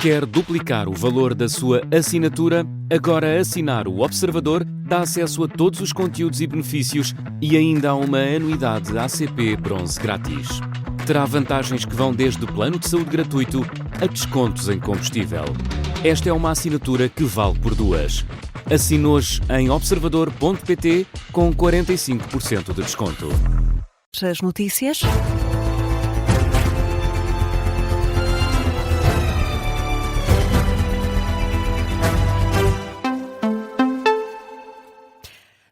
Quer duplicar o valor da sua assinatura? Agora assinar o Observador dá acesso a todos os conteúdos e benefícios e ainda há uma anuidade ACP Bronze grátis. Terá vantagens que vão desde plano de saúde gratuito a descontos em combustível. Esta é uma assinatura que vale por duas. Assine hoje em observador.pt com 45% de desconto. As notícias.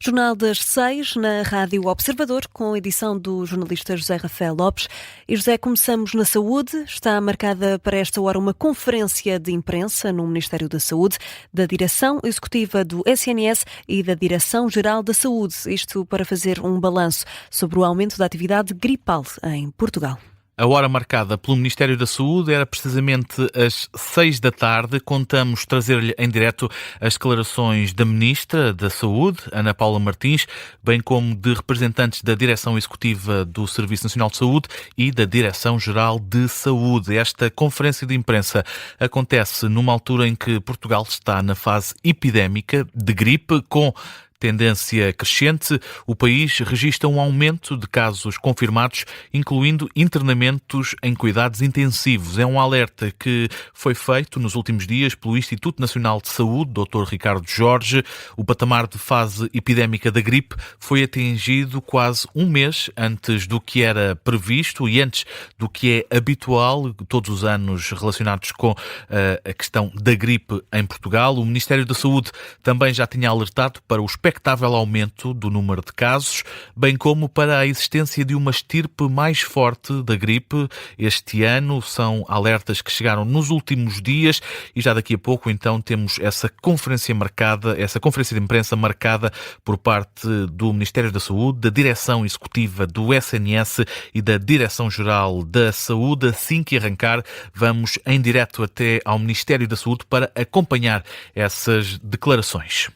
Jornal das 6 na Rádio Observador, com a edição do jornalista José Rafael Lopes. E José, começamos na saúde. Está marcada para esta hora uma conferência de imprensa no Ministério da Saúde, da Direção Executiva do SNS e da Direção-Geral da Saúde. Isto para fazer um balanço sobre o aumento da atividade gripal em Portugal. A hora marcada pelo Ministério da Saúde era precisamente às 6 da tarde. Contamos trazer-lhe em direto as declarações da Ministra da Saúde, Ana Paula Martins, bem como de representantes da Direção Executiva do Serviço Nacional de Saúde e da Direção-Geral de Saúde. Esta conferência de imprensa acontece numa altura em que Portugal está na fase epidémica de gripe, com tendência crescente. O país registra um aumento de casos confirmados, incluindo internamentos em cuidados intensivos. É um alerta que foi feito nos últimos dias pelo Instituto Nacional de Saúde, Dr. Ricardo Jorge. O patamar de fase epidémica da gripe foi atingido quase um mês antes do que era previsto e antes do que é habitual todos os anos relacionados com a questão da gripe em Portugal. O Ministério da Saúde também já tinha alertado para o expectável aumento do número de casos, bem como para a existência de uma estirpe mais forte da gripe este ano. São alertas que chegaram nos últimos dias e já daqui a pouco então temos essa conferência de imprensa marcada por parte do Ministério da Saúde, da Direção Executiva do SNS e da Direção-Geral da Saúde. Assim que arrancar, vamos em direto até ao Ministério da Saúde para acompanhar essas declarações.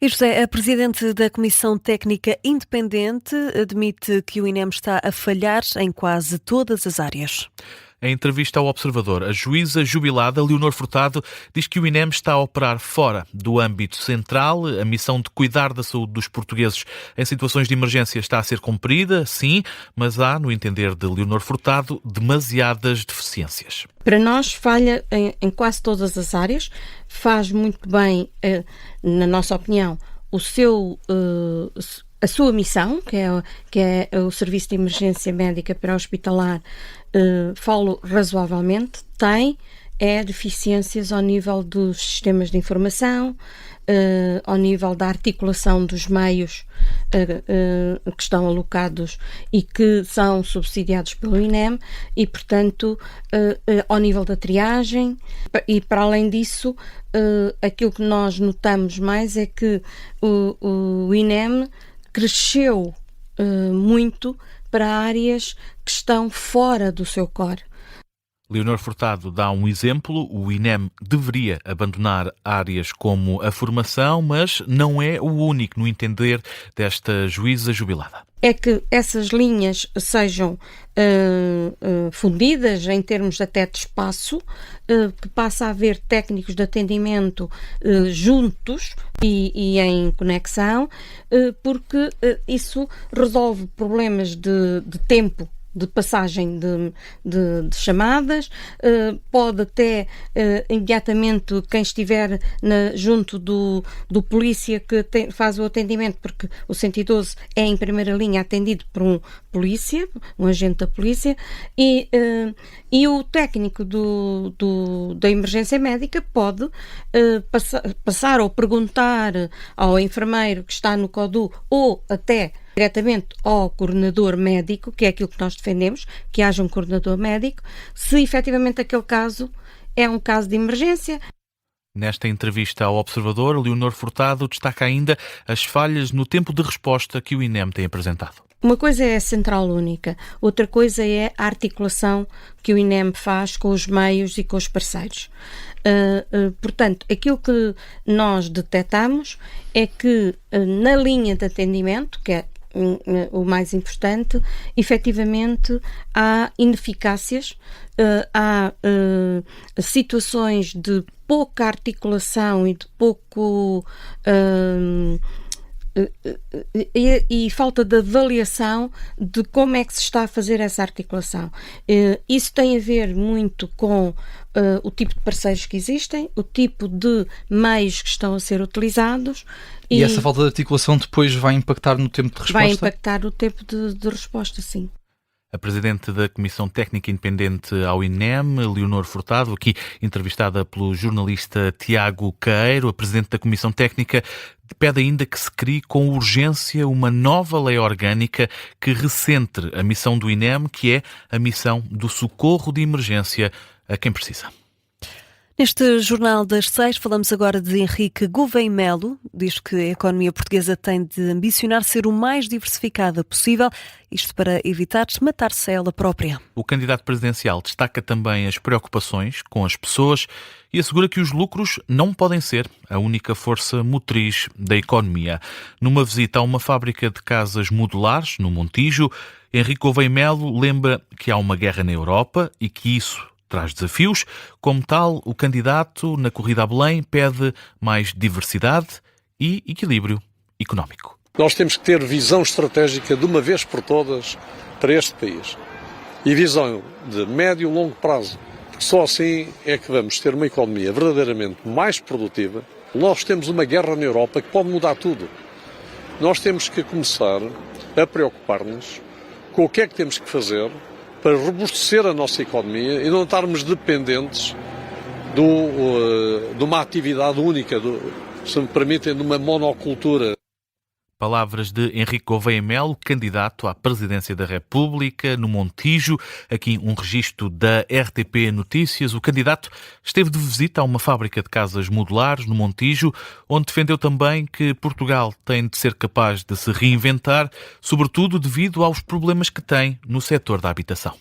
E José, a Presidente da Comissão Técnica Independente admite que o INEM está a falhar em quase todas as áreas. Em entrevista ao Observador, a juíza jubilada Leonor Furtado diz que o INEM está a operar fora do âmbito central. A missão de cuidar da saúde dos portugueses em situações de emergência está a ser cumprida, sim, mas há, no entender de Leonor Furtado, demasiadas deficiências. Para nós, falha em quase todas as áreas. Faz muito bem, na nossa opinião, a sua missão, que é o Serviço de Emergência Médica Pré-Hospitalar, falo razoavelmente, tem deficiências ao nível dos sistemas de informação, ao nível da articulação dos meios que estão alocados e que são subsidiados pelo INEM e, portanto, ao nível da triagem. E, para além disso, aquilo que nós notamos mais é que o INEM cresceu muito para áreas que estão fora do seu core. Leonor Furtado dá um exemplo. O INEM deveria abandonar áreas como a formação, mas não é o único, no entender desta juíza jubilada. É que essas linhas sejam fundidas em termos até de espaço, que passa a haver técnicos de atendimento juntos e em conexão, porque isso resolve problemas de tempo de passagem de chamadas, pode até imediatamente quem estiver junto do polícia que faz o atendimento, porque o 112 é em primeira linha atendido por um polícia, um agente da polícia, e o técnico da emergência médica pode passar ou perguntar ao enfermeiro que está no CODU ou até diretamente ao coordenador médico, que é aquilo que nós defendemos, que haja um coordenador médico, se efetivamente aquele caso é um caso de emergência. Nesta entrevista ao Observador, Leonor Furtado destaca ainda as falhas no tempo de resposta que o INEM tem apresentado. Uma coisa é a central única, outra coisa é a articulação que o INEM faz com os meios e com os parceiros. Portanto, aquilo que nós detectamos é que na linha de atendimento, que é o mais importante, efetivamente há ineficácias, há situações de pouca articulação e de pouco e falta de avaliação de como é que se está a fazer essa articulação. Isso tem a ver muito com o tipo de parceiros que existem, o tipo de meios que estão a ser utilizados. E essa falta de articulação depois vai impactar no tempo de resposta? Vai impactar o tempo de resposta, sim. A Presidente da Comissão Técnica Independente ao INEM, Leonor Furtado, aqui entrevistada pelo jornalista Tiago Queiro. A Presidente da Comissão Técnica pede ainda que se crie com urgência uma nova lei orgânica que recentre a missão do INEM, que é a missão do socorro de emergência a quem precisa. Neste Jornal das 6 falamos agora de Henrique Gouveia Melo. Diz que a economia portuguesa tem de ambicionar ser o mais diversificada possível, isto para evitar matar-se a ela própria. O candidato presidencial destaca também as preocupações com as pessoas e assegura que os lucros não podem ser a única força motriz da economia. Numa visita a uma fábrica de casas modulares, no Montijo, Henrique Gouveia Melo lembra que há uma guerra na Europa e que isso traz desafios. Como tal, o candidato na corrida a Belém pede mais diversidade e equilíbrio económico. Nós temos que ter visão estratégica de uma vez por todas para este país. E visão de médio e longo prazo. Porque só assim é que vamos ter uma economia verdadeiramente mais produtiva. Nós temos uma guerra na Europa que pode mudar tudo. Nós temos que começar a preocupar-nos com o que é que temos que fazer para robustecer a nossa economia e não estarmos dependentes de uma atividade única, se me permitem, de uma monocultura. Palavras de Henrique Gouveia Melo, candidato à presidência da República, no Montijo. Aqui um registro da RTP Notícias. O candidato esteve de visita a uma fábrica de casas modulares no Montijo, onde defendeu também que Portugal tem de ser capaz de se reinventar, sobretudo devido aos problemas que tem no setor da habitação.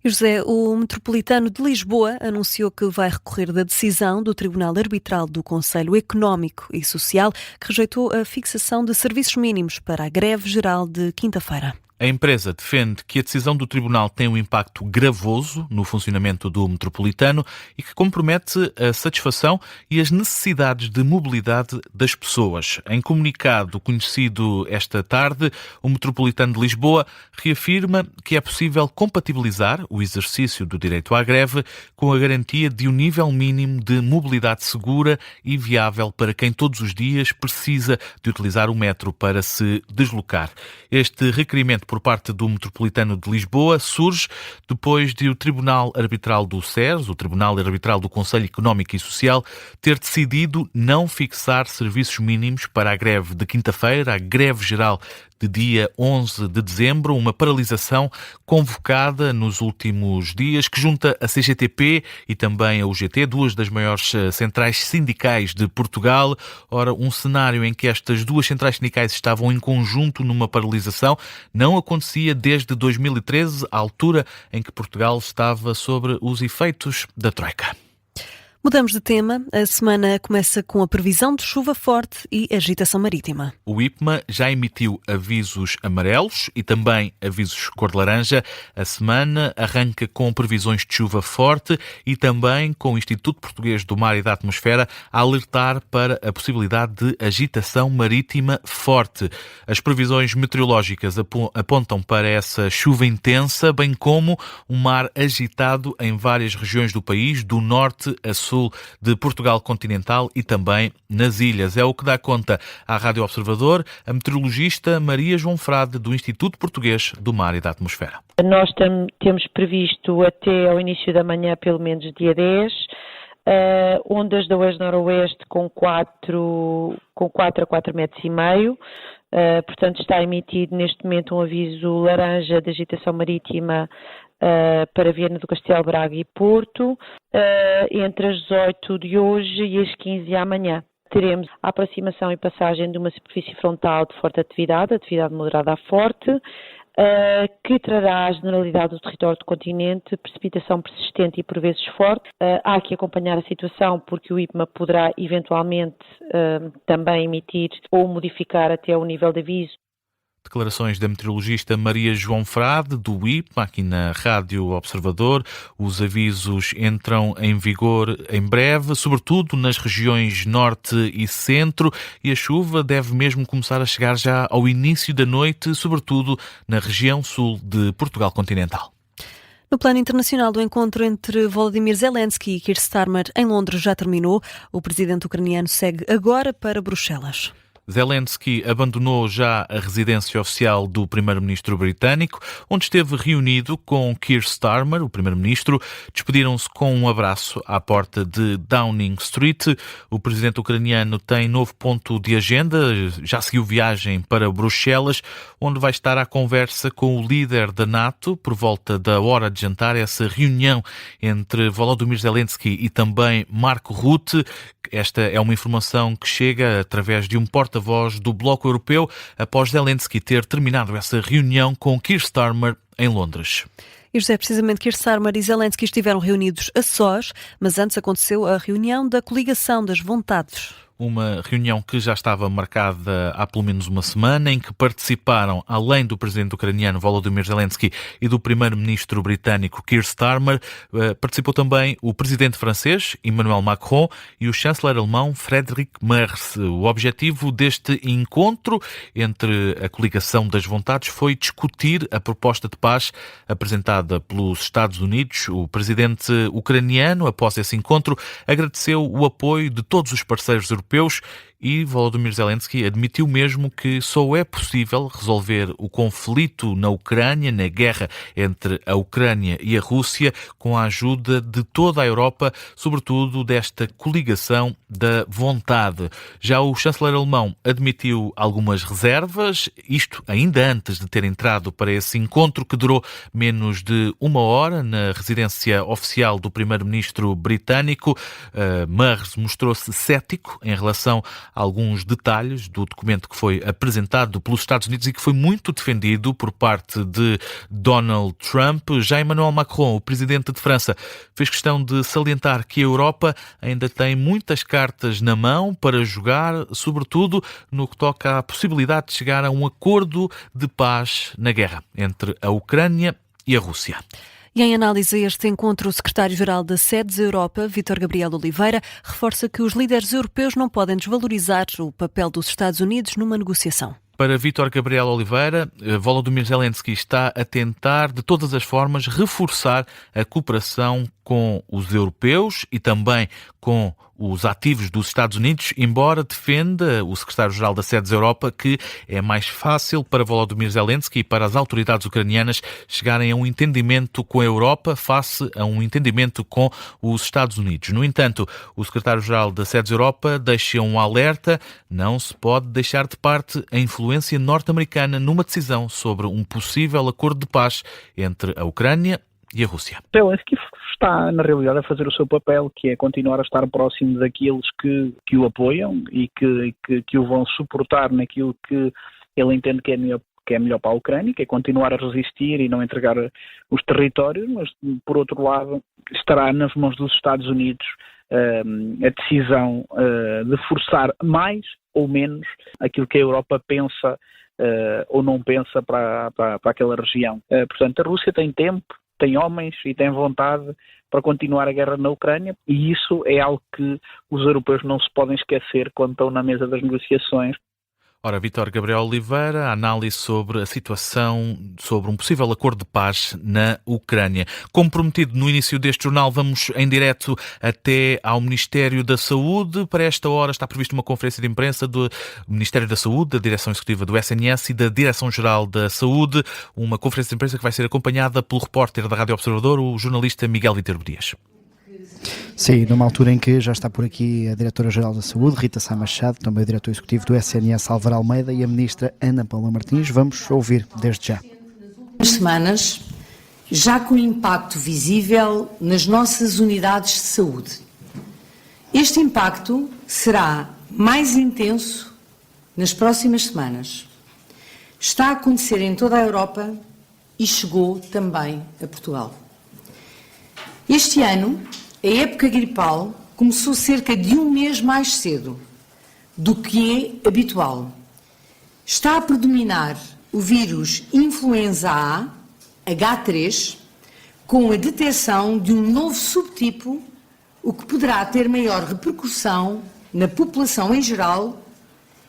E José, o Metropolitano de Lisboa anunciou que vai recorrer da decisão do Tribunal Arbitral do Conselho Económico e Social, que rejeitou a fixação de serviços mínimos para a greve geral de quinta-feira. A empresa defende que a decisão do Tribunal tem um impacto gravoso no funcionamento do metropolitano e que compromete a satisfação e as necessidades de mobilidade das pessoas. Em comunicado conhecido esta tarde, o Metropolitano de Lisboa reafirma que é possível compatibilizar o exercício do direito à greve com a garantia de um nível mínimo de mobilidade segura e viável para quem todos os dias precisa de utilizar o metro para se deslocar. Este requerimento por parte do Metropolitano de Lisboa surge depois de o Tribunal Arbitral do SERS, o Tribunal Arbitral do Conselho Económico e Social, ter decidido não fixar serviços mínimos para a greve de quinta-feira, a greve geral de dia 11 de dezembro, uma paralisação convocada nos últimos dias que junta a CGTP e também a UGT, duas das maiores centrais sindicais de Portugal. Ora, um cenário em que estas duas centrais sindicais estavam em conjunto numa paralisação não acontecia desde 2013, a altura em que Portugal estava sobre os efeitos da Troika. Mudamos de tema. A semana começa com a previsão de chuva forte e agitação marítima. O IPMA já emitiu avisos amarelos e também avisos cor de laranja. A semana arranca com previsões de chuva forte e também com o Instituto Português do Mar e da Atmosfera a alertar para a possibilidade de agitação marítima forte. As previsões meteorológicas apontam para essa chuva intensa, bem como um mar agitado em várias regiões do país, do norte a sul de Portugal continental e também nas ilhas. É o que dá conta à Rádio Observador a meteorologista Maria João Frade, do Instituto Português do Mar e da Atmosfera. Nós temos previsto até ao início da manhã, pelo menos dia 10, ondas da oeste-noroeste com 4 a 4,5 metros. Portanto, está emitido neste momento um aviso laranja de agitação marítima para Viana do Castelo, Braga e Porto, entre as 18 de hoje e as 15 amanhã. Teremos a aproximação e passagem de uma superfície frontal de forte atividade moderada a forte, que trará à generalidade do território do continente precipitação persistente e por vezes forte. Há que acompanhar a situação porque o IPMA poderá eventualmente também emitir ou modificar até o nível de aviso. Declarações da meteorologista Maria João Frade, do IPMA, aqui na Rádio Observador. Os avisos entram em vigor em breve, sobretudo nas regiões norte e centro, e a chuva deve mesmo começar a chegar já ao início da noite, sobretudo na região sul de Portugal continental. No plano internacional, o encontro entre Volodymyr Zelensky e Keir Starmer em Londres já terminou. O presidente ucraniano segue agora para Bruxelas. Zelensky abandonou já a residência oficial do primeiro-ministro britânico, onde esteve reunido com Keir Starmer, o primeiro-ministro. Despediram-se com um abraço à porta de Downing Street. O presidente ucraniano tem novo ponto de agenda, já seguiu viagem para Bruxelas, onde vai estar à conversa com o líder da NATO por volta da hora de jantar. Essa reunião entre Volodymyr Zelensky e também Mark Rutte. Esta é uma informação que chega através de um porta-voz do Bloco Europeu após Zelensky ter terminado essa reunião com Keir Starmer em Londres. E José, precisamente Keir Starmer e Zelensky estiveram reunidos a sós, mas antes aconteceu a reunião da Coligação das Vontades. Uma reunião que já estava marcada há pelo menos uma semana, em que participaram, além do presidente ucraniano Volodymyr Zelensky e do primeiro-ministro britânico Keir Starmer, participou também o presidente francês Emmanuel Macron e o chanceler alemão Friedrich Merz. O objetivo deste encontro entre a Coligação das Vontades foi discutir a proposta de paz apresentada pelos Estados Unidos. O presidente ucraniano, após esse encontro, agradeceu o apoio de todos os parceiros europeus e Volodymyr Zelensky admitiu mesmo que só é possível resolver o conflito na Ucrânia, na guerra entre a Ucrânia e a Rússia, com a ajuda de toda a Europa, sobretudo desta coligação da vontade. Já o chanceler alemão admitiu algumas reservas, isto ainda antes de ter entrado para esse encontro que durou menos de uma hora na residência oficial do primeiro-ministro britânico. Merz mostrou-se cético em relação a alguns detalhes do documento que foi apresentado pelos Estados Unidos e que foi muito defendido por parte de Donald Trump. Já Emmanuel Macron, o presidente de França, fez questão de salientar que a Europa ainda tem muitas cartas na mão para jogar, sobretudo no que toca à possibilidade de chegar a um acordo de paz na guerra entre a Ucrânia e a Rússia. E em análise a este encontro, o secretário-geral da SEDES Europa, Vítor Gabriel Oliveira, reforça que os líderes europeus não podem desvalorizar o papel dos Estados Unidos numa negociação. Para Vítor Gabriel Oliveira, Volodymyr Zelensky está a tentar, de todas as formas, reforçar a cooperação com os europeus e também com os ativos dos Estados Unidos, embora defenda o secretário-geral da SEDES Europa que é mais fácil para Volodymyr Zelensky e para as autoridades ucranianas chegarem a um entendimento com a Europa face a um entendimento com os Estados Unidos. No entanto, o secretário-geral da SEDES Europa deixa um alerta: não se pode deixar de parte a influência norte-americana numa decisão sobre um possível acordo de paz entre a Ucrânia e a Rússia. Zelensky está, na realidade, a fazer o seu papel, que é continuar a estar próximo daqueles que o apoiam e que o vão suportar naquilo que ele entende que é melhor para a Ucrânia, que é continuar a resistir e não entregar os territórios, mas, por outro lado, estará nas mãos dos Estados Unidos a decisão de forçar mais ou menos aquilo que a Europa pensa ou não pensa para aquela região. Portanto, a Rússia tem tempo, tem homens e tem vontade para continuar a guerra na Ucrânia, e isso é algo que os europeus não se podem esquecer quando estão na mesa das negociações. Ora, Vítor Gabriel Oliveira, a análise sobre a situação, sobre um possível acordo de paz na Ucrânia. Como prometido no início deste jornal, vamos em direto até ao Ministério da Saúde. Para esta hora está prevista uma conferência de imprensa do Ministério da Saúde, da Direção Executiva do SNS e da Direção-Geral da Saúde. Uma conferência de imprensa que vai ser acompanhada pelo repórter da Rádio Observador, o jornalista Miguel Viterbo Dias. Sim, numa altura em que já está por aqui a Diretora-Geral da Saúde, Rita Sá Machado, também o Diretor Executivo do SNS, Álvaro Almeida, e a Ministra Ana Paula Martins. Vamos ouvir desde já. Nas semanas, já com impacto visível nas nossas unidades de saúde. Este impacto será mais intenso nas próximas semanas. Está a acontecer em toda a Europa e chegou também a Portugal. Este ano, a época gripal começou cerca de um mês mais cedo do que é habitual. Está a predominar o vírus influenza A, H3, com a detecção de um novo subtipo, o que poderá ter maior repercussão na população em geral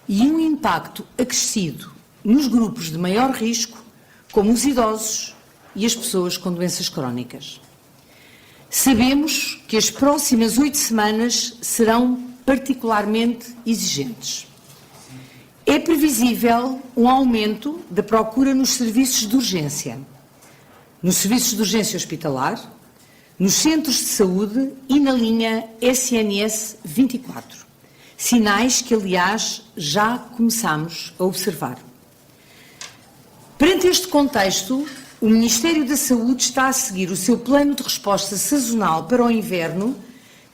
e um impacto acrescido nos grupos de maior risco, como os idosos e as pessoas com doenças crónicas. Sabemos que as próximas 8 semanas serão particularmente exigentes. É previsível um aumento da procura nos serviços de urgência, nos serviços de urgência hospitalar, nos centros de saúde e na linha SNS 24. Sinais que, aliás, já começamos a observar. Perante este contexto, o Ministério da Saúde está a seguir o seu plano de resposta sazonal para o inverno,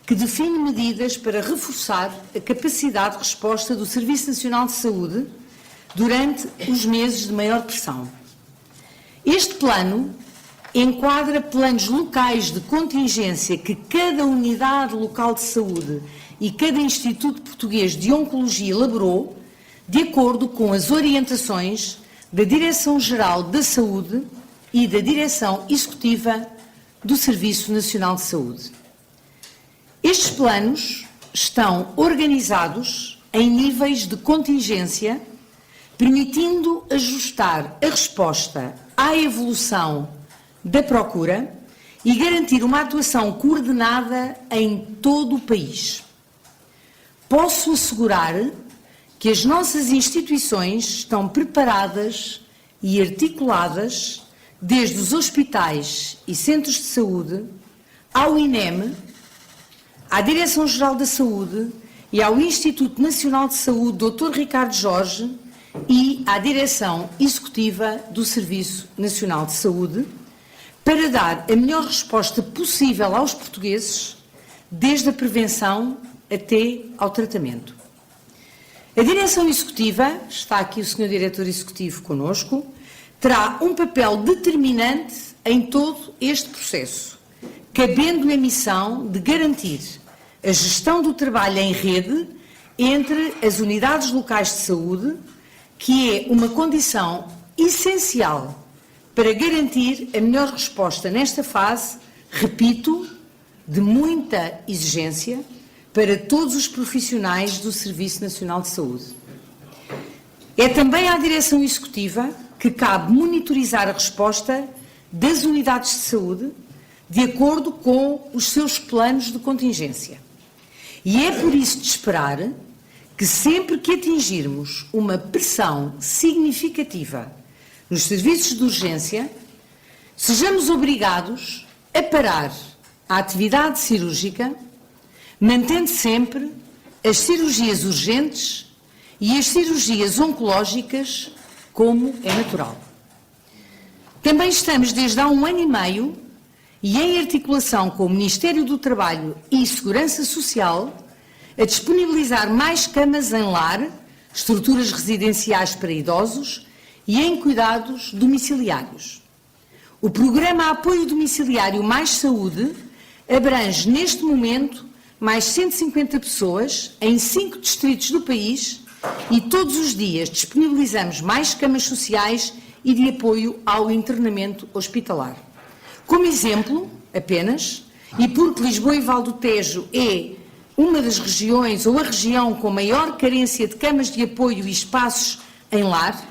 que define medidas para reforçar a capacidade de resposta do Serviço Nacional de Saúde durante os meses de maior pressão. Este plano enquadra planos locais de contingência que cada unidade local de saúde e cada Instituto Português de Oncologia elaborou, de acordo com as orientações da Direção-Geral da Saúde e da Direção Executiva do Serviço Nacional de Saúde. Estes planos estão organizados em níveis de contingência, permitindo ajustar a resposta à evolução da procura e garantir uma atuação coordenada em todo o país. Posso assegurar que as nossas instituições estão preparadas e articuladas, desde os hospitais e centros de saúde, ao INEM, à Direção-Geral da Saúde e ao Instituto Nacional de Saúde, Dr. Ricardo Jorge, e à Direção Executiva do Serviço Nacional de Saúde, para dar a melhor resposta possível aos portugueses, desde a prevenção até ao tratamento. A Direção Executiva, está aqui o Sr. Diretor Executivo connosco, terá um papel determinante em todo este processo, cabendo-lhe a missão de garantir a gestão do trabalho em rede entre as unidades locais de saúde, que é uma condição essencial para garantir a melhor resposta nesta fase, repito, de muita exigência para todos os profissionais do Serviço Nacional de Saúde. É também à Direção Executiva que cabe monitorizar a resposta das unidades de saúde de acordo com os seus planos de contingência. E é por isso de esperar que sempre que atingirmos uma pressão significativa nos serviços de urgência, sejamos obrigados a parar a atividade cirúrgica, mantendo sempre as cirurgias urgentes e as cirurgias oncológicas, como é natural. Também estamos desde há 1 ano e meio e em articulação com o Ministério do Trabalho e Segurança Social a disponibilizar mais camas em lar, estruturas residenciais para idosos e em cuidados domiciliários. O programa Apoio Domiciliário Mais Saúde abrange neste momento mais 150 pessoas em 5 distritos do país e todos os dias disponibilizamos mais camas sociais e de apoio ao internamento hospitalar. Como exemplo, apenas, e porque Lisboa e Val do Tejo é uma das regiões ou a região com maior carência de camas de apoio e espaços em lar,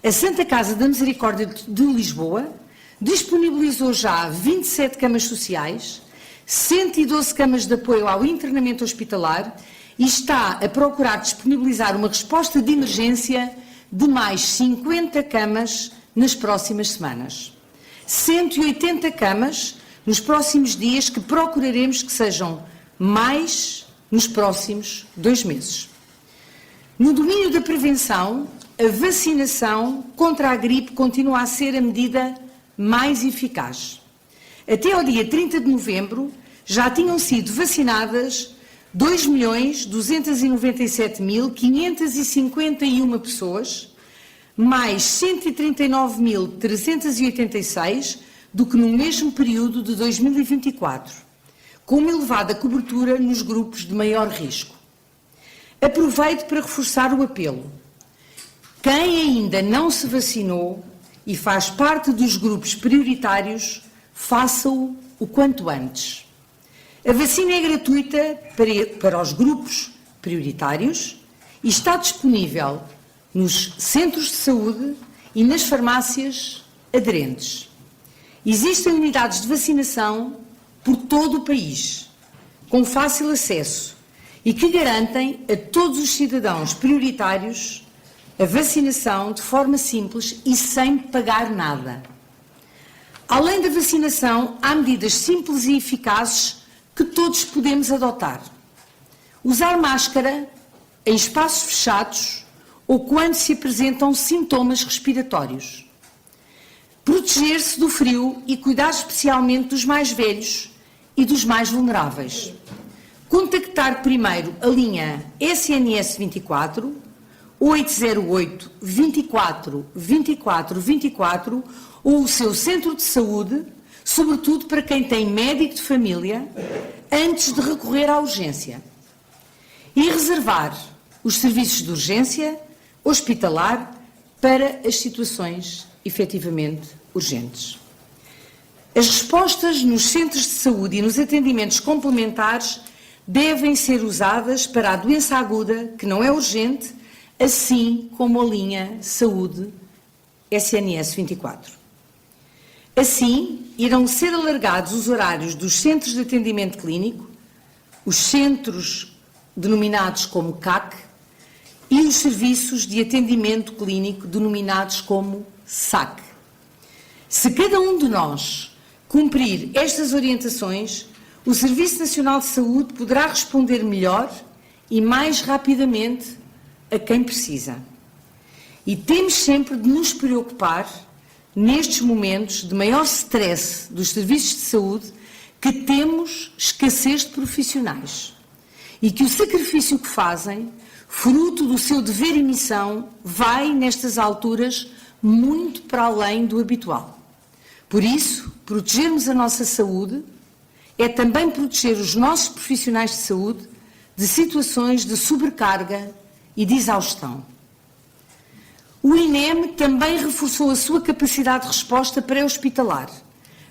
a Santa Casa da Misericórdia de Lisboa disponibilizou já 27 camas sociais, 112 camas de apoio ao internamento hospitalar e está a procurar disponibilizar uma resposta de emergência de mais 50 camas nas próximas semanas. 180 camas nos próximos dias, que procuraremos que sejam mais nos próximos 2 meses. No domínio da prevenção, a vacinação contra a gripe continua a ser a medida mais eficaz. Até ao dia 30 de novembro, já tinham sido vacinadas 2.297.551 pessoas, mais 139.386 do que no mesmo período de 2024, com uma elevada cobertura nos grupos de maior risco. Aproveito para reforçar o apelo. Quem ainda não se vacinou e faz parte dos grupos prioritários, faça-o o quanto antes. A vacina é gratuita para os grupos prioritários e está disponível nos centros de saúde e nas farmácias aderentes. Existem unidades de vacinação por todo o país, com fácil acesso e que garantem a todos os cidadãos prioritários a vacinação de forma simples e sem pagar nada. Além da vacinação, há medidas simples e eficazes que todos podemos adotar. Usar máscara em espaços fechados ou quando se apresentam sintomas respiratórios. Proteger-se do frio e cuidar especialmente dos mais velhos e dos mais vulneráveis. Contactar primeiro a linha SNS 24, 808 24 24 24 ou o seu centro de saúde, sobretudo para quem tem médico de família, antes de recorrer à urgência. E reservar os serviços de urgência hospitalar para as situações efetivamente urgentes. As respostas nos centros de saúde e nos atendimentos complementares devem ser usadas para a doença aguda, que não é urgente, assim como a linha Saúde SNS 24. Assim, irão ser alargados os horários dos centros de atendimento clínico, os centros denominados como CAC e os serviços de atendimento clínico denominados como SAC. Se cada um de nós cumprir estas orientações, o Serviço Nacional de Saúde poderá responder melhor e mais rapidamente a quem precisa. E temos sempre de nos preocupar, nestes momentos de maior stress dos serviços de saúde, que temos escassez de profissionais e que o sacrifício que fazem, fruto do seu dever e missão, vai, nestas alturas, muito para além do habitual. Por isso, protegermos a nossa saúde é também proteger os nossos profissionais de saúde de situações de sobrecarga e de exaustão. O INEM também reforçou a sua capacidade de resposta pré-hospitalar,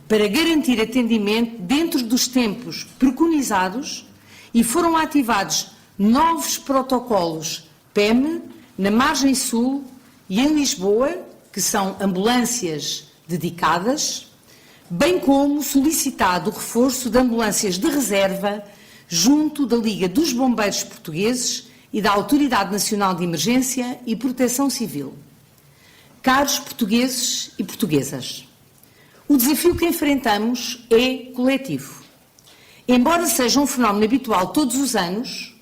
para garantir atendimento dentro dos tempos preconizados, e foram ativados novos protocolos PEM na margem sul e em Lisboa, que são ambulâncias dedicadas, bem como solicitado o reforço de ambulâncias de reserva junto da Liga dos Bombeiros Portugueses e da Autoridade Nacional de Emergência e Proteção Civil. Caros portugueses e portuguesas, o desafio que enfrentamos é coletivo. Embora seja um fenómeno habitual todos os anos,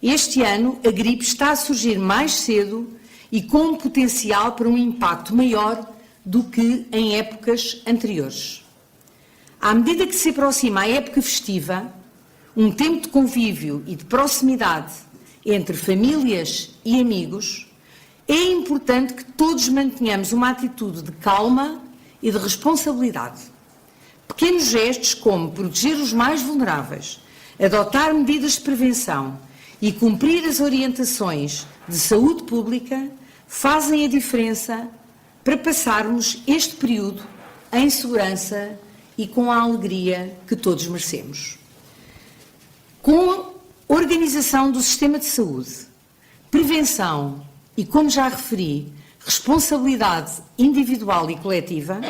este ano a gripe está a surgir mais cedo e com um potencial para um impacto maior do que em épocas anteriores. À medida que se aproxima a época festiva, um tempo de convívio e de proximidade entre famílias e amigos, é importante que todos mantenhamos uma atitude de calma e de responsabilidade. Pequenos gestos como proteger os mais vulneráveis, adotar medidas de prevenção e cumprir as orientações de saúde pública fazem a diferença para passarmos este período em segurança e com a alegria que todos merecemos. Com a organização do sistema de saúde, prevenção e, como já referi, responsabilidade individual e coletiva,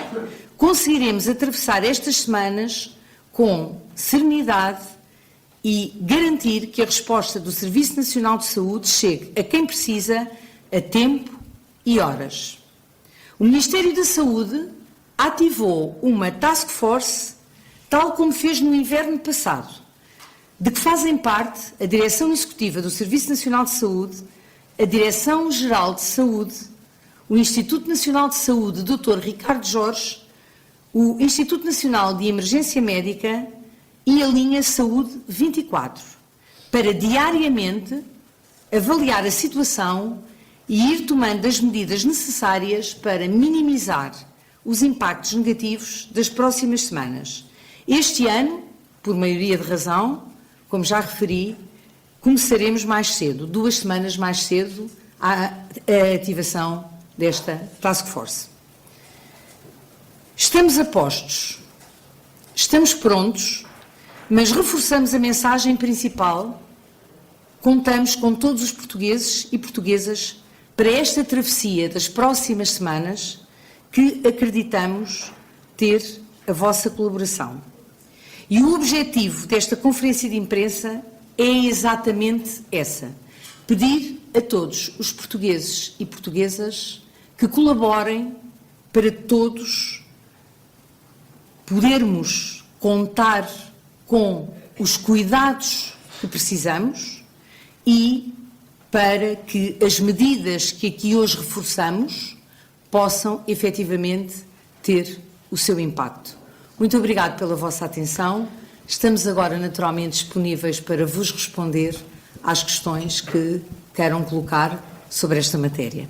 conseguiremos atravessar estas semanas com serenidade e garantir que a resposta do Serviço Nacional de Saúde chegue a quem precisa a tempo e horas. O Ministério da Saúde ativou uma task force, tal como fez no inverno passado, de que fazem parte a Direção Executiva do Serviço Nacional de Saúde, a Direção-Geral de Saúde, o Instituto Nacional de Saúde, Dr. Ricardo Jorge, o Instituto Nacional de Emergência Médica e a linha Saúde 24, para diariamente avaliar a situação e ir tomando as medidas necessárias para minimizar os impactos negativos das próximas semanas. Este ano, por maioria de razão, como já referi, começaremos mais cedo, 2 semanas mais cedo, a ativação desta Task Force. Estamos a postos, estamos prontos, mas reforçamos a mensagem principal. Contamos com todos os portugueses e portuguesas para esta travessia das próximas semanas, que acreditamos ter a vossa colaboração. E o objetivo desta conferência de imprensa é exatamente essa: pedir a todos os portugueses e portuguesas que colaborem para todos podermos contar com os cuidados que precisamos e para que as medidas que aqui hoje reforçamos possam efetivamente ter o seu impacto. Muito obrigado pela vossa atenção. Estamos agora naturalmente disponíveis para vos responder às questões que queiram colocar sobre esta matéria.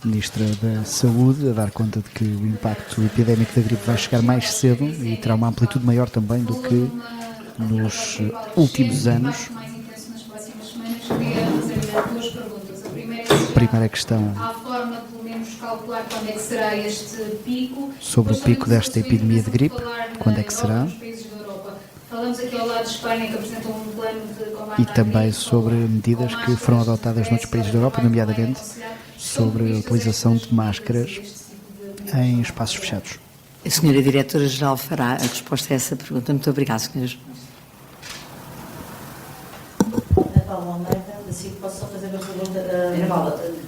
Ministra da Saúde, a dar conta de que o impacto epidémico da gripe vai chegar mais cedo e terá uma amplitude maior também do que nos últimos anos. Primeira questão. Há forma de, pelo menos, calcular quando é que será este pico? Sobre o pico desta epidemia de gripe, quando é que será? Falamos aqui ao lado de Espanha, que apresentam um plano de combate. E também sobre medidas que foram adotadas noutros países da Europa, nomeadamente sobre a utilização de máscaras em espaços fechados. A senhora Diretora-Geral fará a resposta a essa pergunta. Muito obrigada, senhores. Paula Almeida, assim posso só fazer uma pergunta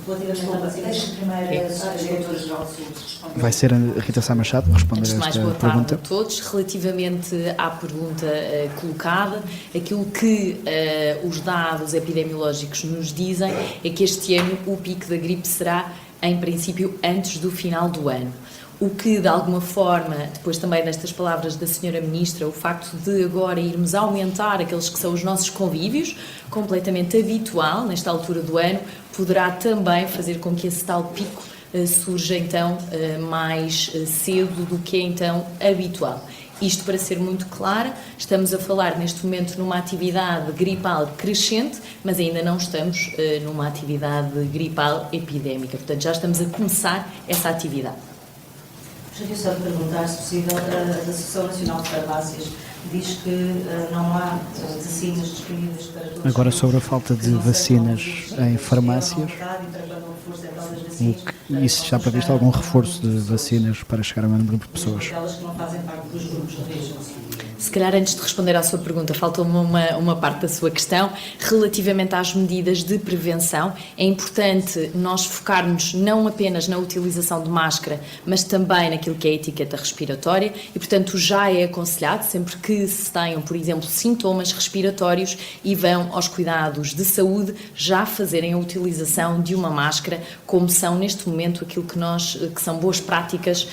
relativamente à vacina. Deixe primeiro a Diretora-Geral de Saúde responder. Vai ser a Rita Sá Machado responder a esta pergunta. Boa tarde a todos. Relativamente à pergunta colocada, aquilo que os dados epidemiológicos nos dizem é que este ano o pico da gripe será, em princípio, antes do final do ano. O que, de alguma forma, depois também destas palavras da Sra. Ministra, o facto de agora irmos aumentar aqueles que são os nossos convívios, completamente habitual nesta altura do ano, poderá também fazer com que esse tal pico surja então mais cedo do que é então habitual. Isto para ser muito clara, estamos a falar neste momento numa atividade gripal crescente, mas ainda não estamos numa atividade gripal epidémica. Portanto, já estamos a começar essa atividade. Gostaria só de perguntar, se possível, a Associação Nacional de Farmácias diz que não há vacinas disponíveis para todos. Agora, sobre a falta de vacinas em farmácias, isso está previsto algum reforço de vacinas para chegar a maior número de pessoas? Aquelas que não fazem parte dos grupos de risco. Se calhar, antes de responder à sua pergunta, faltou-me uma parte da sua questão. Relativamente às medidas de prevenção, é importante nós focarmos não apenas na utilização de máscara, mas também naquilo que é a etiqueta respiratória e, portanto, já é aconselhado, sempre que se tenham, por exemplo, sintomas respiratórios e vão aos cuidados de saúde, já fazerem a utilização de uma máscara, como são neste momento aquilo que são boas práticas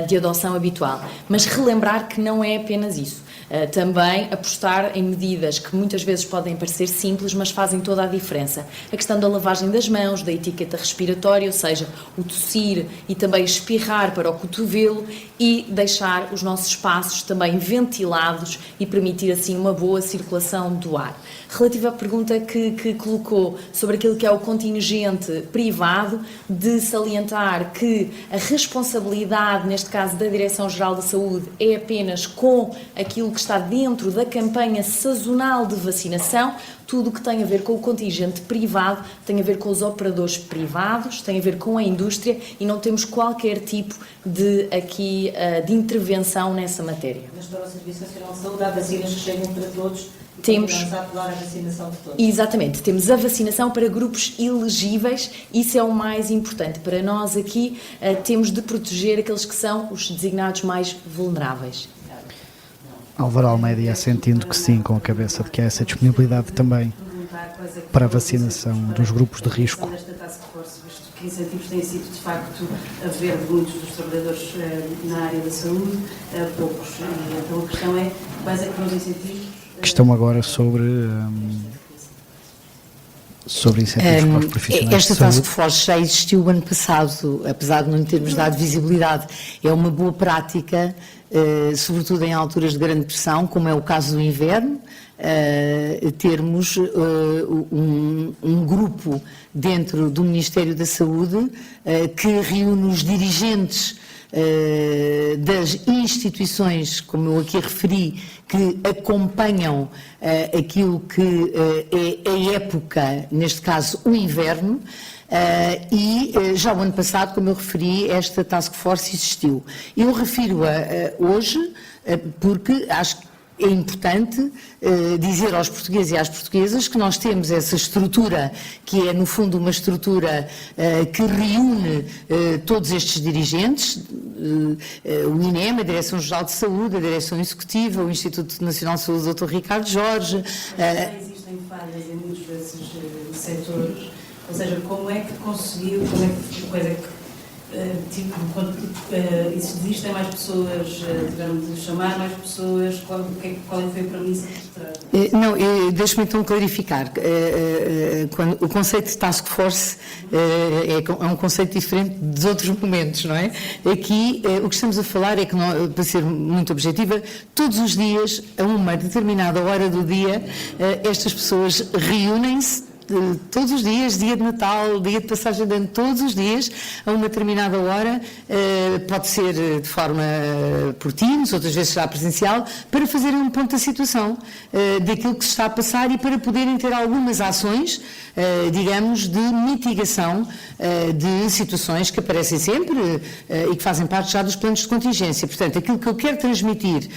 de adoção habitual. Mas relembrar que não é apenas isso. Também apostar em medidas que muitas vezes podem parecer simples, mas fazem toda a diferença. A questão da lavagem das mãos, da etiqueta respiratória, ou seja, o tossir e também espirrar para o cotovelo e deixar os nossos espaços também ventilados e permitir assim uma boa circulação do ar. Relativa à pergunta que colocou sobre aquilo que é o contingente privado, de salientar que a responsabilidade, neste caso da Direção-Geral da Saúde, é apenas com aquilo que está dentro da campanha sazonal de vacinação. Tudo o que tem a ver com o contingente privado tem a ver com os operadores privados, tem a ver com a indústria e não temos qualquer tipo de intervenção nessa matéria. Mas para o Serviço Nacional de Saúde há vacinas que chegam para todos. Temos a apelar a vacinação de todos. Exatamente, temos a vacinação para grupos elegíveis, isso é o mais importante. Para nós aqui temos de proteger aqueles que são os designados mais vulneráveis. Álvaro Almeida ia sentindo que sim, com a cabeça, de que há essa disponibilidade também para a vacinação dos grupos de risco. Que incentivos têm sido, de facto, a ver de muitos dos trabalhadores na área da saúde, poucos. E então a questão é, quais é que são os incentivos? Questão agora sobre sobre incentivos para os profissionais Esta de saúde. Task Force já existiu o ano passado, apesar de não termos dado visibilidade. É uma boa prática, sobretudo em alturas de grande pressão, como é o caso do inverno, termos um grupo dentro do Ministério da Saúde que reúne os dirigentes das instituições, como eu aqui referi, que acompanham aquilo que é a época, neste caso o inverno, e já o ano passado, como eu referi, esta Task Force existiu. Eu refiro-a hoje porque acho que é importante dizer aos portugueses e às portuguesas que nós temos essa estrutura, que é no fundo uma estrutura que reúne todos estes dirigentes, o INEM, a Direção-Geral de Saúde, a Direção Executiva, o Instituto Nacional de Saúde, o Dr. Ricardo Jorge. Já existem falhas em muitos desses setores, ou seja, como é que conseguiu, existem mais pessoas, tiveram de chamar mais pessoas, qual foi a premissa por trás? Não, deixe-me então clarificar. O conceito de task force é um conceito diferente dos outros momentos, não é? Aqui o que estamos a falar é que, para ser muito objetiva, todos os dias, a uma determinada hora do dia, estas pessoas reúnem-se todos os dias, dia de Natal, dia de passagem de ano, todos os dias, a uma determinada hora, pode ser de forma por Teams, outras vezes será presencial, para fazerem um ponto da situação daquilo que se está a passar e para poderem ter algumas ações, digamos, de mitigação de situações que aparecem sempre e que fazem parte já dos planos de contingência. Portanto, aquilo que eu quero transmitir,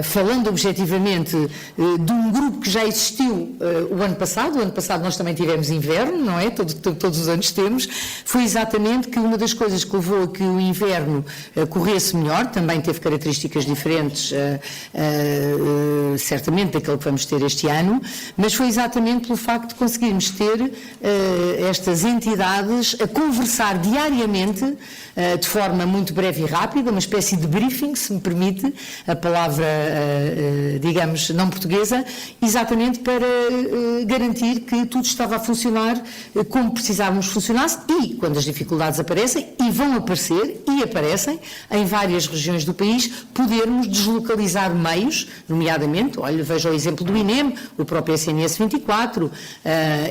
falando objetivamente de um grupo que já existiu o ano passado nós também tivemos inverno, não é? Todos os anos temos, foi exatamente que uma das coisas que levou a que o inverno corresse melhor, também teve características diferentes, certamente daquilo que vamos ter este ano, mas foi exatamente pelo facto de conseguirmos ter estas entidades a conversar diariamente, de forma muito breve e rápida, uma espécie de briefing, se me permite a palavra, digamos, não portuguesa, exatamente para garantir que tudo estava a funcionar como precisávamos que funcionasse e, quando as dificuldades aparecem, e vão aparecer, e aparecem, em várias regiões do país, podermos deslocalizar meios, nomeadamente, olha, veja o exemplo do INEM, o próprio SNS 24,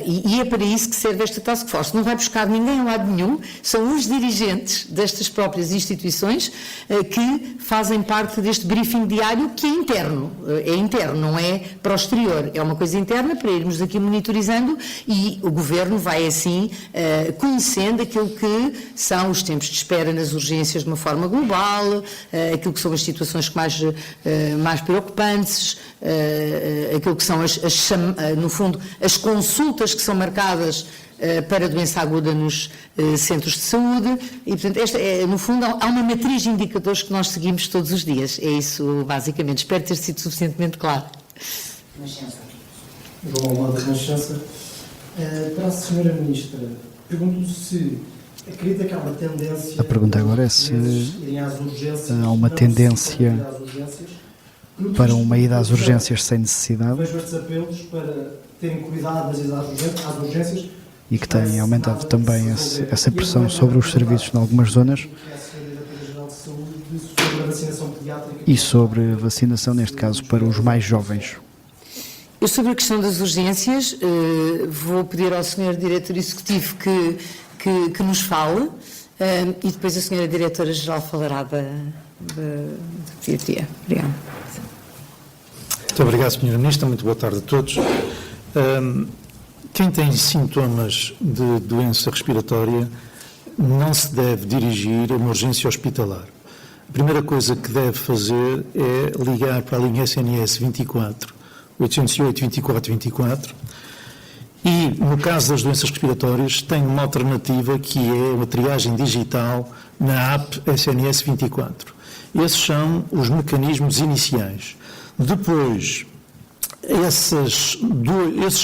e é para isso que serve esta Task Force. Não vai buscar ninguém a lado nenhum, são os dirigentes destas próprias instituições que fazem parte deste briefing diário que é interno, não é para o exterior, é uma coisa interna para irmos aqui monitorizando e o Governo vai assim conhecendo aquilo que são os tempos de espera nas urgências de uma forma global, aquilo que são as situações mais preocupantes, aquilo que são no fundo as consultas que são marcadas para doença aguda nos centros de saúde e, portanto, no fundo, há uma matriz de indicadores que nós seguimos todos os dias. É isso, basicamente. Espero ter sido suficientemente claro. João Almada, Renascença. Para a senhora Ministra, pergunto se acredita que há uma tendência... A pergunta agora é se há uma tendência para uma ida às urgências sem necessidade. Vejo estes apelos para terem cuidado nas idas às urgências e que tem aumentado também essa pressão sobre os serviços em algumas zonas e sobre a vacinação, neste caso, para os mais jovens. Eu, sobre a questão das urgências, vou pedir ao Sr. Diretor Executivo que nos fale e depois a Sra. Diretora-Geral falará da pediatria. Obrigada. Muito obrigado, Sra. Ministra. Muito boa tarde a todos. Quem tem sintomas de doença respiratória não se deve dirigir a uma urgência hospitalar. A primeira coisa que deve fazer é ligar para a linha SNS 24, 808 24 24, e, no caso das doenças respiratórias, tem uma alternativa que é uma triagem digital na app SNS 24. Esses são os mecanismos iniciais. Depois, esses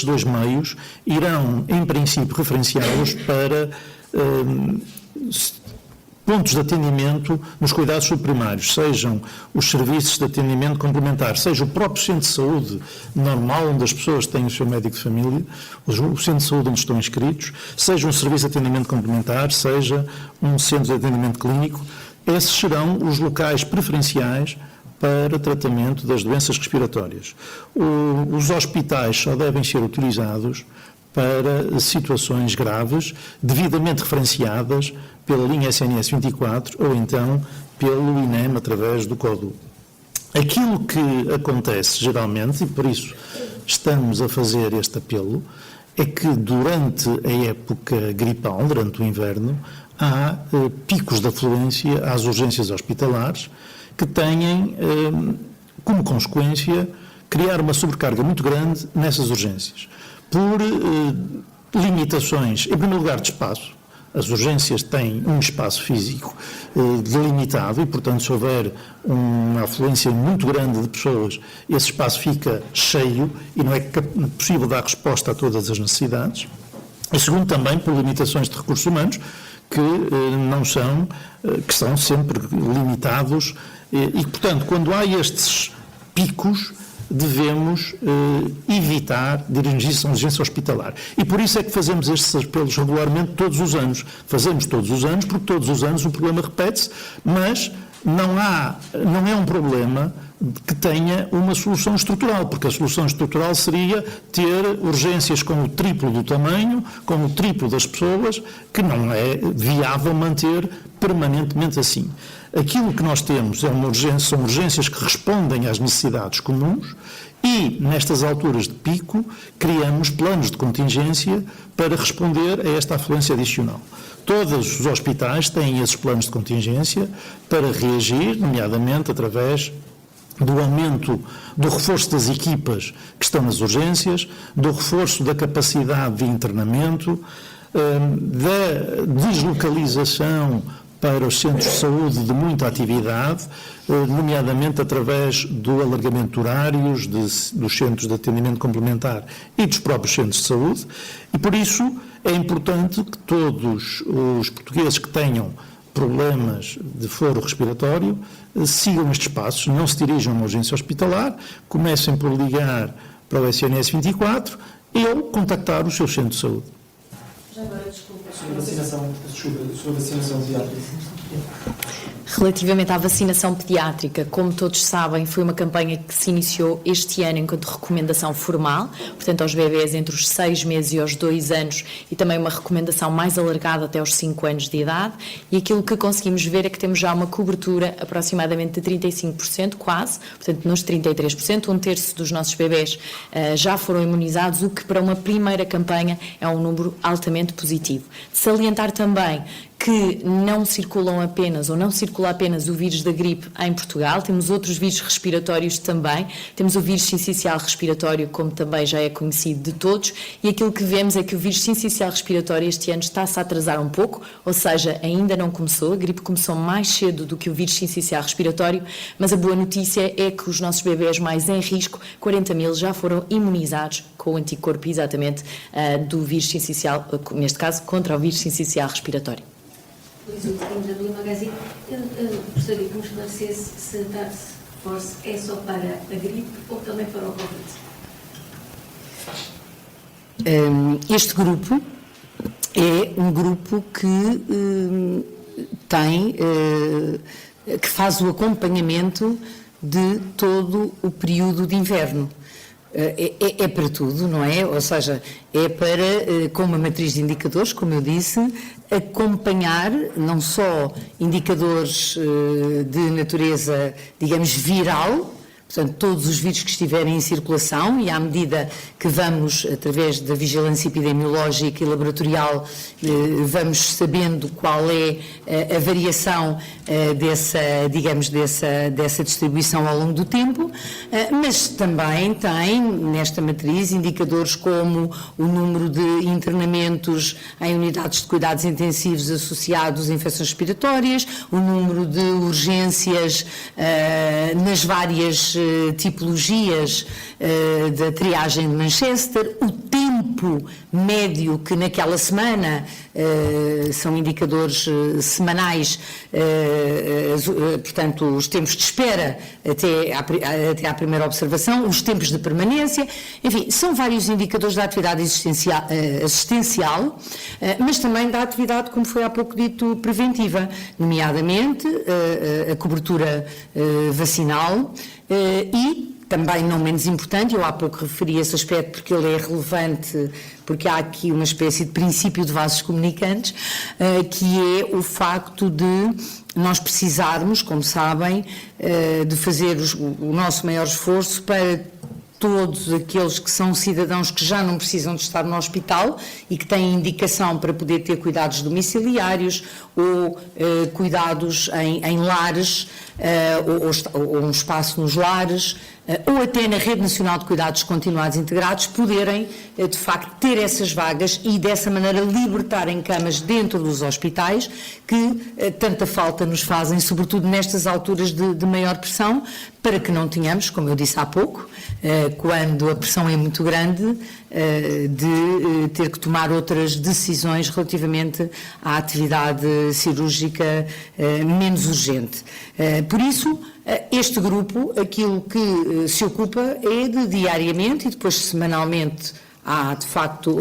dois meios irão, em princípio, referenciá-los para pontos de atendimento nos cuidados subprimários, sejam os serviços de atendimento complementar, seja o próprio centro de saúde normal, onde as pessoas têm o seu médico de família, o centro de saúde onde estão inscritos, seja um serviço de atendimento complementar, seja um centro de atendimento clínico, esses serão os locais preferenciais para tratamento das doenças respiratórias. Os hospitais só devem ser utilizados para situações graves, devidamente referenciadas pela linha SNS 24 ou então pelo INEM através do CODU. Aquilo que acontece geralmente, e por isso estamos a fazer este apelo, é que durante a época gripal, durante o inverno, há picos de afluência às urgências hospitalares que têm como consequência criar uma sobrecarga muito grande nessas urgências. Por limitações, em primeiro lugar, de espaço. As urgências têm um espaço físico delimitado e, portanto, se houver uma afluência muito grande de pessoas, esse espaço fica cheio e não é possível dar resposta a todas as necessidades. E segundo, também por limitações de recursos humanos que são sempre limitados e, portanto, quando há estes picos, devemos evitar dirigir-se a uma urgência hospitalar. E por isso é que fazemos estes apelos regularmente todos os anos. Fazemos todos os anos, porque todos os anos o problema repete-se, mas não é um problema que tenha uma solução estrutural, porque a solução estrutural seria ter urgências com o triplo do tamanho, com o triplo das pessoas, que não é viável manter permanentemente assim. Aquilo que nós temos são urgências que respondem às necessidades comuns e, nestas alturas de pico, criamos planos de contingência para responder a esta afluência adicional. Todos os hospitais têm esses planos de contingência para reagir, nomeadamente através do aumento, do reforço das equipas que estão nas urgências, do reforço da capacidade de internamento, da deslocalização para os centros de saúde de muita atividade, nomeadamente através do alargamento de horários dos centros de atendimento complementar e dos próprios centros de saúde, e por isso é importante que todos os portugueses que tenham problemas de foro respiratório sigam estes passos, não se dirijam a uma urgência hospitalar, comecem por ligar para o SNS 24 ou contactar o seu centro de saúde. Já agora, desculpa. Sobre a vacinação pediátrica. Relativamente à vacinação pediátrica, como todos sabem, foi uma campanha que se iniciou este ano enquanto recomendação formal, portanto aos bebés entre os 6 meses e os 2 anos, e também uma recomendação mais alargada até os 5 anos de idade, e aquilo que conseguimos ver é que temos já uma cobertura aproximadamente de 35%, quase, portanto nos 33%, 1/3 dos nossos bebés já foram imunizados, o que para uma primeira campanha é um número altamente positivo. De salientar também que não circulam apenas, ou não circula apenas o vírus da gripe em Portugal, temos outros vírus respiratórios também, temos o vírus sincicial respiratório, como também já é conhecido de todos, e aquilo que vemos é que o vírus sincicial respiratório este ano está-se a atrasar um pouco, ou seja, ainda não começou, a gripe começou mais cedo do que o vírus sincicial respiratório, mas a boa notícia é que os nossos bebés mais em risco, 40.000, já foram imunizados com o anticorpo exatamente do vírus sincicial, neste caso contra o vírus sincicial respiratório. Luís, o da Blue Magazine, eu gostaria que me esclarecesse se a Task Force é só para a gripe ou também para o Covid? Este grupo é um grupo que que faz o acompanhamento de todo o período de inverno. É para tudo, não é? Ou seja, é para, com uma matriz de indicadores, como eu disse, acompanhar não só indicadores de natureza, digamos, viral, portanto, todos os vírus que estiverem em circulação, e à medida que vamos, através da vigilância epidemiológica e laboratorial, vamos sabendo qual é a variação dessa distribuição ao longo do tempo, mas também tem nesta matriz indicadores como o número de internamentos em unidades de cuidados intensivos associados a infecções respiratórias, o número de urgências nas várias tipologias da triagem de Manchester, o tempo tempo médio que naquela semana, são indicadores semanais, portanto, os tempos de espera até à primeira observação, os tempos de permanência, enfim, são vários indicadores da atividade assistencial, mas também da atividade, como foi há pouco dito, preventiva, nomeadamente a cobertura vacinal e, também não menos importante, eu há pouco referi esse aspecto porque ele é relevante, porque há aqui uma espécie de princípio de vasos comunicantes, que é o facto de nós precisarmos, como sabem, de fazer o nosso maior esforço para todos aqueles que são cidadãos que já não precisam de estar no hospital e que têm indicação para poder ter cuidados domiciliários ou cuidados em lares, ou um espaço nos lares, ou até na Rede Nacional de Cuidados Continuados Integrados, poderem, de facto, ter essas vagas e, dessa maneira, libertarem camas dentro dos hospitais que tanta falta nos fazem, sobretudo nestas alturas de maior pressão, para que não tenhamos, como eu disse há pouco, quando a pressão é muito grande, de ter que tomar outras decisões relativamente à atividade cirúrgica menos urgente. Por isso, este grupo, aquilo que se ocupa é de diariamente e depois semanalmente há de facto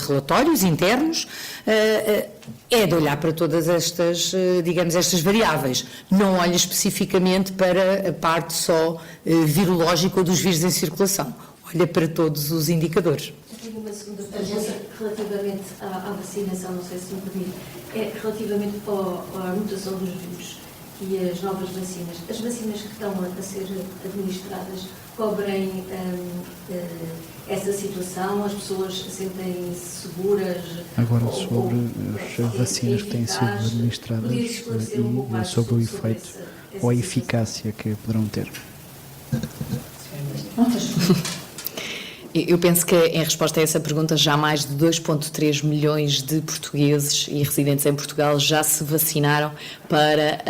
relatórios internos, é de olhar para todas estas, digamos, estas variáveis. Não olha especificamente para a parte só virológica dos vírus em circulação. Olha para todos os indicadores. Tenho uma segunda pergunta relativamente à vacinação, não sei se me permite, é relativamente à mutação dos vírus e as novas vacinas. As vacinas que estão a ser administradas cobrem essa situação? As pessoas sentem-se seguras? Agora, sobre as vacinas que têm sido administradas e sobre o efeito ou a eficácia que poderão ter. Eu penso que, em resposta a essa pergunta, já mais de 2,3 milhões de portugueses e residentes em Portugal já se vacinaram para,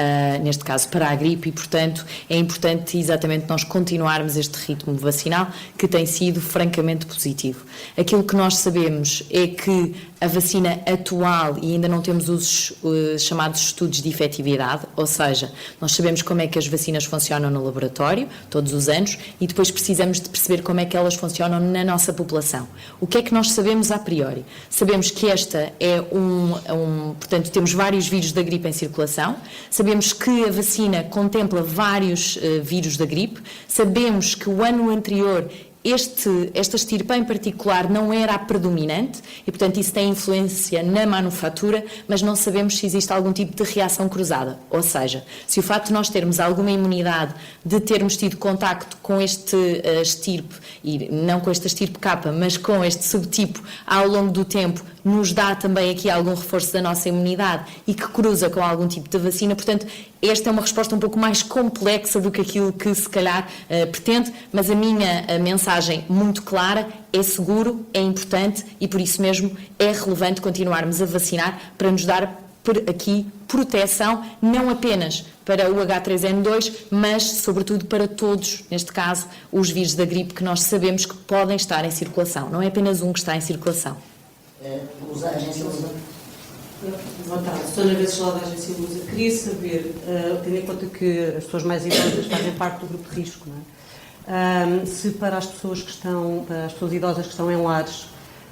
neste caso, para a gripe e, portanto, é importante exatamente nós continuarmos este ritmo vacinal que tem sido francamente positivo. Aquilo que nós sabemos é que a vacina atual, e ainda não temos os chamados estudos de efetividade, ou seja, nós sabemos como é que as vacinas funcionam no laboratório, todos os anos, e depois precisamos de perceber como é que elas funcionam na nossa população. O que é que nós sabemos a priori? Sabemos que esta é portanto, temos vários vírus da gripe em circulação, sabemos que a vacina contempla vários vírus da gripe, sabemos que o ano anterior esta estirpe em particular não era a predominante e, portanto, isso tem influência na manufatura, mas não sabemos se existe algum tipo de reação cruzada. Ou seja, se o facto de nós termos alguma imunidade, de termos tido contacto com este estirpe, e não com esta estirpe K, mas com este subtipo ao longo do tempo, nos dá também aqui algum reforço da nossa imunidade e que cruza com algum tipo de vacina. Portanto, esta é uma resposta um pouco mais complexa do que aquilo que se calhar pretende, mas a minha mensagem muito clara: é seguro, é importante e por isso mesmo é relevante continuarmos a vacinar para nos dar aqui proteção, não apenas para o H3N2, mas sobretudo para todos, neste caso, os vírus da gripe que nós sabemos que podem estar em circulação. Não é apenas um que está em circulação. Usa a Agência Lusa. Boa tarde, Sônia Venceslau da Agência Lusa. Queria saber, tendo em conta que as pessoas mais idosas fazem parte do grupo de risco, não é? Se para as pessoas idosas que estão em lares,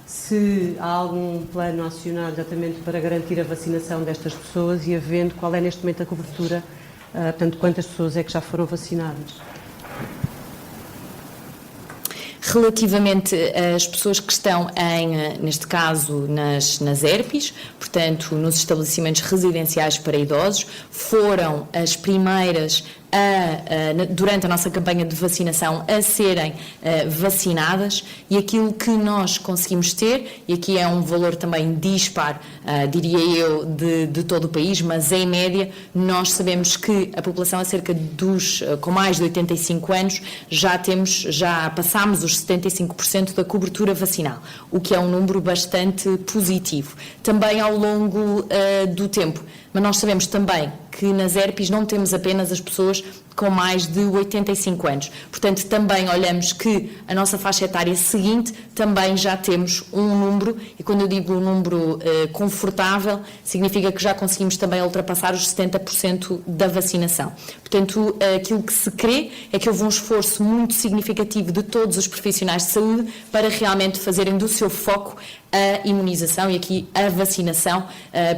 se há algum plano acionado exatamente para garantir a vacinação destas pessoas e havendo, qual é neste momento a cobertura, portanto, quantas pessoas é que já foram vacinadas? Relativamente às pessoas que estão neste caso, nas ERPs, portanto, nos estabelecimentos residenciais para idosos, foram as primeiras durante a nossa campanha de vacinação a serem vacinadas, e aquilo que nós conseguimos ter, e aqui é um valor também dispar, diria eu, de todo o país, mas em média nós sabemos que a população acerca com mais de 85 anos já passámos os 75% da cobertura vacinal, o que é um número bastante positivo. Também ao longo do tempo. Mas nós sabemos também que nas ERPs não temos apenas as pessoas com mais de 85 anos. Portanto, também olhamos que a nossa faixa etária seguinte também já temos um número, e quando eu digo um número confortável, significa que já conseguimos também ultrapassar os 70% da vacinação. Portanto, aquilo que se crê é que houve um esforço muito significativo de todos os profissionais de saúde para realmente fazerem do seu foco a imunização e aqui a vacinação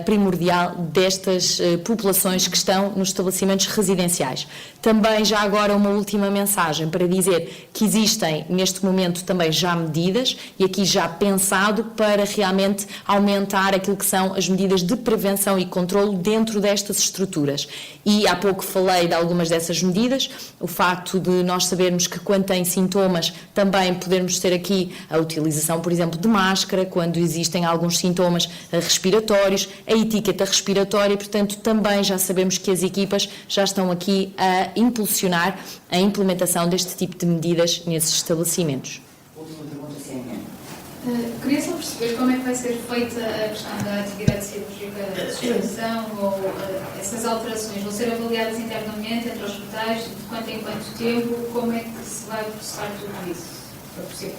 primordial destas populações que estão nos estabelecimentos residenciais. Também já agora uma última mensagem para dizer que existem neste momento também já medidas e aqui já pensado para realmente aumentar aquilo que são as medidas de prevenção e controlo dentro destas estruturas. E há pouco falei de algumas dessas medidas, o facto de nós sabermos que quando tem sintomas também podermos ter aqui a utilização, por exemplo, de máscara, quando existem alguns sintomas respiratórios, a etiqueta respiratória, portanto também já sabemos que as equipas já estão aqui a impulsionar a implementação deste tipo de medidas nesses estabelecimentos. Queria só perceber como é que vai ser feita a questão da atividade cirúrgica de suspensão ou essas alterações. Vão ser avaliadas internamente entre hospitais, de quanto em quanto tempo, como é que se vai processar tudo isso, se for possível?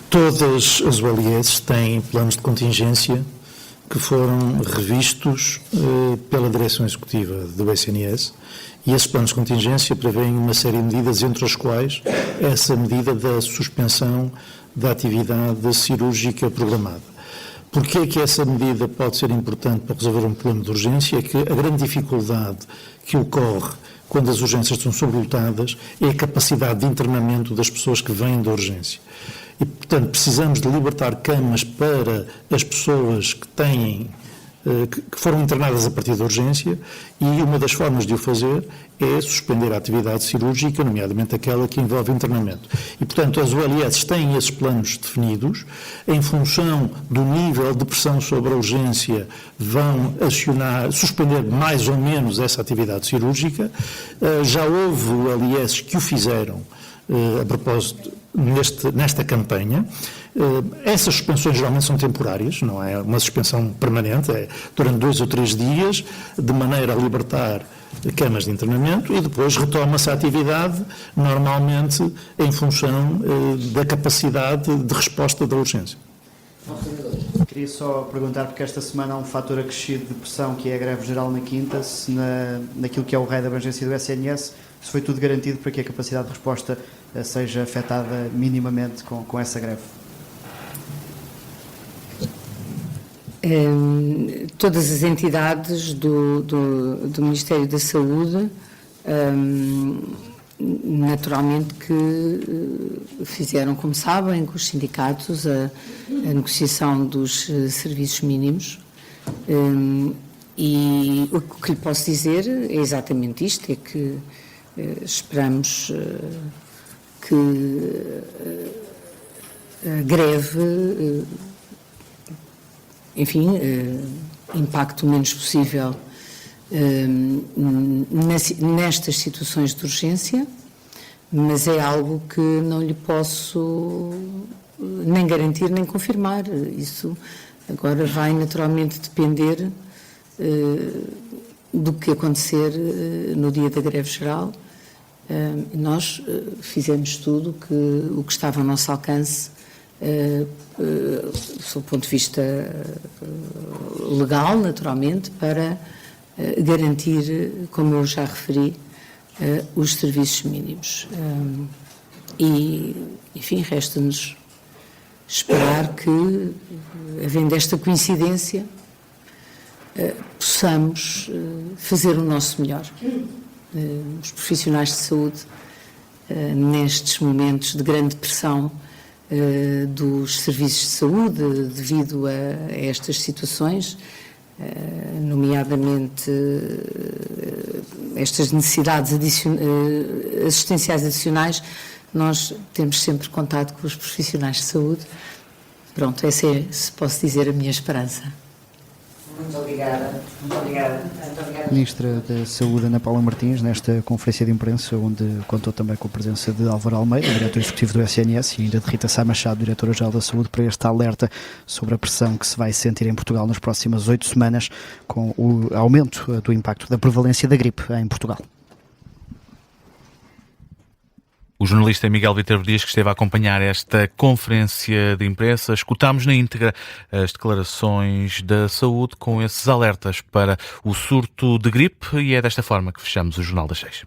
Todas as ULS têm planos de contingência que foram revistos pela Direção Executiva do SNS, e esses planos de contingência prevêem uma série de medidas, entre as quais essa medida da suspensão da atividade cirúrgica programada. Porquê é que essa medida pode ser importante para resolver um problema de urgência? É que a grande dificuldade que ocorre quando as urgências estão sobrelotadas é a capacidade de internamento das pessoas que vêm da urgência. E, portanto, precisamos de libertar camas para as pessoas que foram internadas a partir da urgência, e uma das formas de o fazer é suspender a atividade cirúrgica, nomeadamente aquela que envolve internamento. E, portanto, as ULS têm esses planos definidos, em função do nível de pressão sobre a urgência, vão suspender mais ou menos essa atividade cirúrgica. Já houve ULS que o fizeram, a propósito, nesta campanha. Essas suspensões geralmente são temporárias, não é uma suspensão permanente, é durante 2 ou 3 dias, de maneira a libertar camas de internamento, e depois retoma-se a atividade, normalmente em função da capacidade de resposta da urgência. Queria só perguntar, porque esta semana há um fator acrescido de pressão, que é a greve geral na quinta, se naquilo que é o raio de abrangência do SNS, se foi tudo garantido para que a capacidade de resposta seja afetada minimamente com essa greve. Todas as entidades do Ministério da Saúde, naturalmente que fizeram, como sabem, com os sindicatos a negociação dos serviços mínimos, e o que lhe posso dizer é exatamente isto, é que esperamos que a greve, enfim, impacte o menos possível nestas situações de urgência, mas é algo que não lhe posso nem garantir nem confirmar. Isso agora vai naturalmente depender do que acontecer no dia da greve geral. Nós fizemos tudo o que estava ao nosso alcance, do ponto de vista legal, naturalmente, para garantir, como eu já referi, os serviços mínimos. E, enfim, resta-nos esperar que, havendo esta coincidência, possamos fazer o nosso melhor. Os profissionais de saúde, nestes momentos de grande pressão dos serviços de saúde, devido a estas situações, nomeadamente estas necessidades assistenciais adicionais, nós temos sempre contato com os profissionais de saúde. Pronto, essa é, se posso dizer, a minha esperança. Muito obrigada. Ministra da Saúde, Ana Paula Martins, nesta conferência de imprensa, onde contou também com a presença de Álvaro Almeida, diretor executivo do SNS, e ainda de Rita Sá Machado, diretora-geral da Saúde, para este alerta sobre a pressão que se vai sentir em Portugal nas próximas 8 semanas, com o aumento do impacto da prevalência da gripe em Portugal. O jornalista Miguel Vítor Dias, que esteve a acompanhar esta conferência de imprensa, escutámos na íntegra as declarações da saúde com esses alertas para o surto de gripe, e é desta forma que fechamos o Jornal das 6.